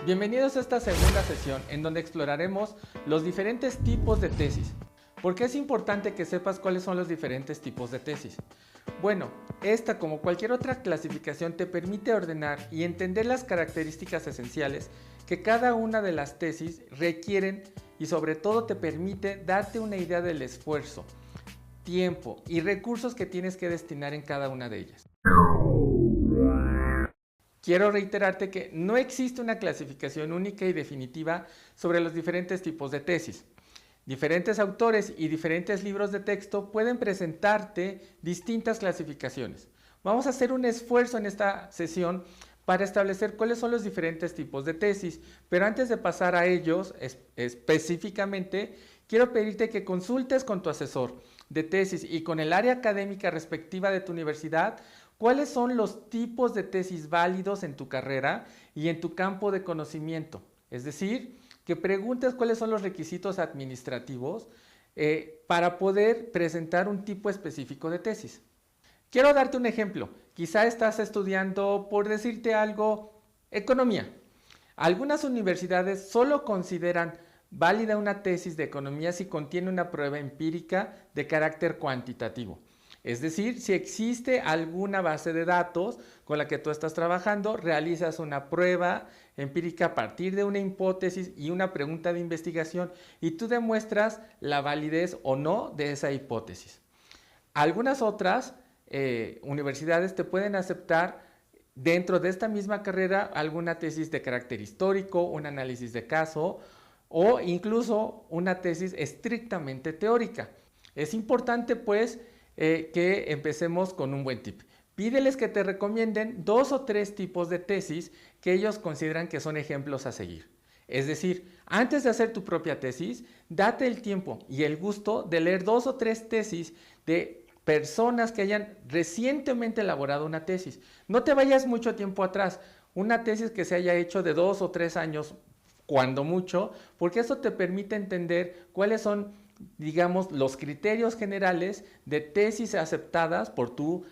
Bienvenidos a esta segunda sesión en donde exploraremos los diferentes tipos de tesis. ¿Por qué es importante que sepas cuáles son los diferentes tipos de tesis? Bueno, esta como cualquier otra clasificación te permite ordenar y entender las características esenciales que cada una de las tesis requieren y sobre todo te permite darte una idea del esfuerzo, tiempo y recursos que tienes que destinar en cada una de ellas. Quiero reiterarte que no existe una clasificación única y definitiva sobre los diferentes tipos de tesis. Diferentes autores y diferentes libros de texto pueden presentarte distintas clasificaciones. Vamos a hacer un esfuerzo en esta sesión para establecer cuáles son los diferentes tipos de tesis, pero antes de pasar a ellos específicamente, quiero pedirte que consultes con tu asesor de tesis y con el área académica respectiva de tu universidad cuáles son los tipos de tesis válidos en tu carrera y en tu campo de conocimiento. Es decir, que preguntes cuáles son los requisitos administrativos para poder presentar un tipo específico de tesis. Quiero darte un ejemplo. Quizá estás estudiando, por decirte algo, economía. Algunas universidades solo consideran válida una tesis de economía si contiene una prueba empírica de carácter cuantitativo. Es decir, si existe alguna base de datos con la que tú estás trabajando, realizas una prueba empírica a partir de una hipótesis y una pregunta de investigación y tú demuestras la validez o no de esa hipótesis. Algunas otras universidades te pueden aceptar dentro de esta misma carrera alguna tesis de carácter histórico, un análisis de caso o incluso una tesis estrictamente teórica. Es importante pues que empecemos con un buen tip. Pídeles que te recomienden 2 o 3 tipos de tesis que ellos consideran que son ejemplos a seguir. Es decir, antes de hacer tu propia tesis, date el tiempo y el gusto de leer 2 o 3 tesis de personas que hayan recientemente elaborado una tesis. No te vayas mucho tiempo atrás, una tesis que se haya hecho de 2 o 3 años, cuando mucho, porque eso te permite entender cuáles son, digamos, los criterios generales de tesis aceptadas por tu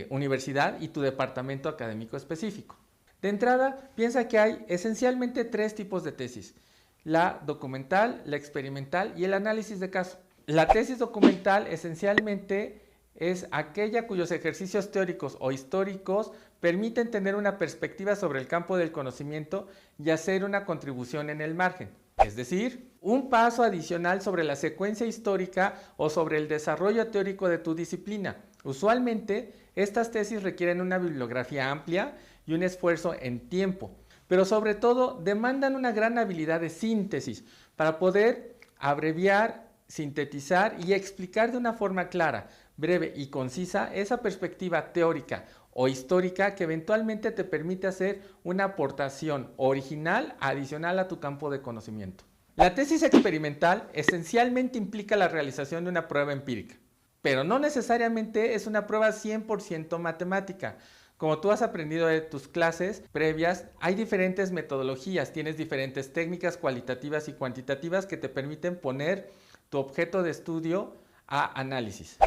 universidad y tu departamento académico específico. De entrada, piensa que hay esencialmente 3 tipos de tesis: la documental, la experimental y el análisis de caso. La tesis documental esencialmente es aquella cuyos ejercicios teóricos o históricos permiten tener una perspectiva sobre el campo del conocimiento y hacer una contribución en el margen. Es decir, un paso adicional sobre la secuencia histórica o sobre el desarrollo teórico de tu disciplina. Usualmente, estas tesis requieren una bibliografía amplia y un esfuerzo en tiempo, pero sobre todo demandan una gran habilidad de síntesis para poder abreviar, sintetizar y explicar de una forma clara, breve y concisa esa perspectiva teórica o histórica que eventualmente te permite hacer una aportación original adicional a tu campo de conocimiento. La tesis experimental esencialmente implica la realización de una prueba empírica, pero no necesariamente es una prueba 100% matemática. Como tú has aprendido de tus clases previas, hay diferentes metodologías, tienes diferentes técnicas cualitativas y cuantitativas que te permiten poner tu objeto de estudio a análisis.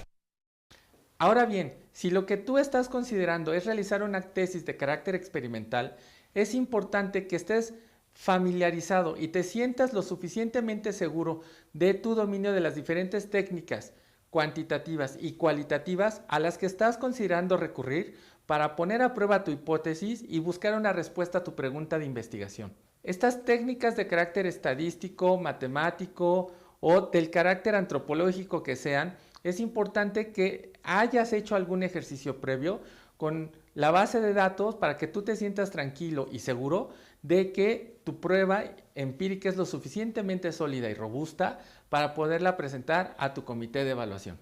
Ahora bien, si lo que tú estás considerando es realizar una tesis de carácter experimental, es importante que estés familiarizado y te sientas lo suficientemente seguro de tu dominio de las diferentes técnicas cuantitativas y cualitativas a las que estás considerando recurrir para poner a prueba tu hipótesis y buscar una respuesta a tu pregunta de investigación. Estas técnicas de carácter estadístico, matemático o del carácter antropológico que sean, es importante que hayas hecho algún ejercicio previo con la base de datos para que tú te sientas tranquilo y seguro de que tu prueba empírica es lo suficientemente sólida y robusta para poderla presentar a tu comité de evaluación.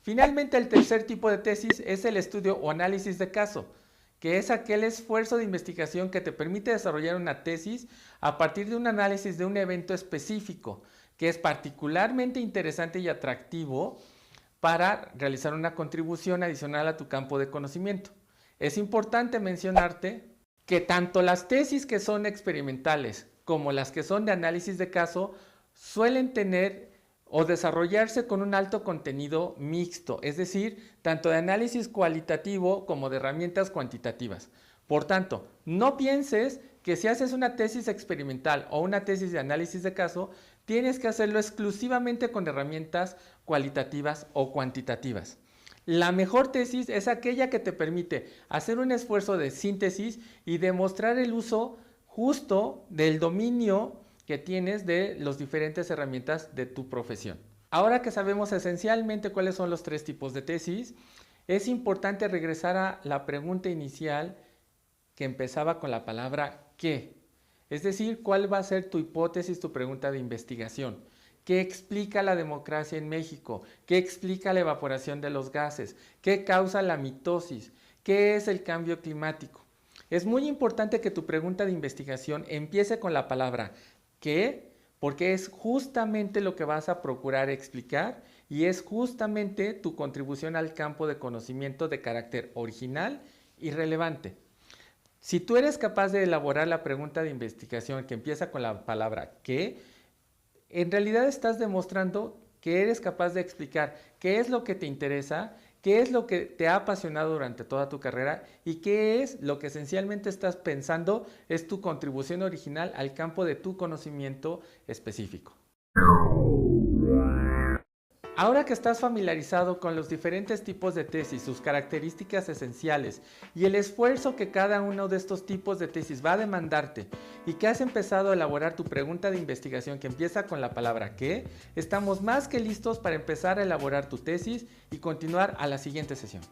Finalmente, el tercer tipo de tesis es el estudio o análisis de caso, que es aquel esfuerzo de investigación que te permite desarrollar una tesis a partir de un análisis de un evento específico, que es particularmente interesante y atractivo para realizar una contribución adicional a tu campo de conocimiento. Es importante mencionarte que tanto las tesis que son experimentales como las que son de análisis de caso suelen tener o desarrollarse con un alto contenido mixto, es decir, tanto de análisis cualitativo como de herramientas cuantitativas. Por tanto, no pienses que si haces una tesis experimental o una tesis de análisis de caso, tienes que hacerlo exclusivamente con herramientas cualitativas o cuantitativas. La mejor tesis es aquella que te permite hacer un esfuerzo de síntesis y demostrar el uso justo del dominio que tienes de las diferentes herramientas de tu profesión. Ahora que sabemos esencialmente cuáles son los tres tipos de tesis, es importante regresar a la pregunta inicial que empezaba con la palabra ¿qué? Es decir, ¿cuál va a ser tu hipótesis, tu pregunta de investigación? ¿Qué explica la democracia en México? ¿Qué explica la evaporación de los gases? ¿Qué causa la mitosis? ¿Qué es el cambio climático? Es muy importante que tu pregunta de investigación empiece con la palabra ¿qué? Porque es justamente lo que vas a procurar explicar y es justamente tu contribución al campo de conocimiento de carácter original y relevante. Si tú eres capaz de elaborar la pregunta de investigación que empieza con la palabra ¿qué?, en realidad estás demostrando que eres capaz de explicar qué es lo que te interesa, qué es lo que te ha apasionado durante toda tu carrera y qué es lo que esencialmente estás pensando es tu contribución original al campo de tu conocimiento específico. Ahora que estás familiarizado con los diferentes tipos de tesis, sus características esenciales y el esfuerzo que cada uno de estos tipos de tesis va a demandarte y que has empezado a elaborar tu pregunta de investigación que empieza con la palabra ¿qué?, estamos más que listos para empezar a elaborar tu tesis y continuar a la siguiente sesión.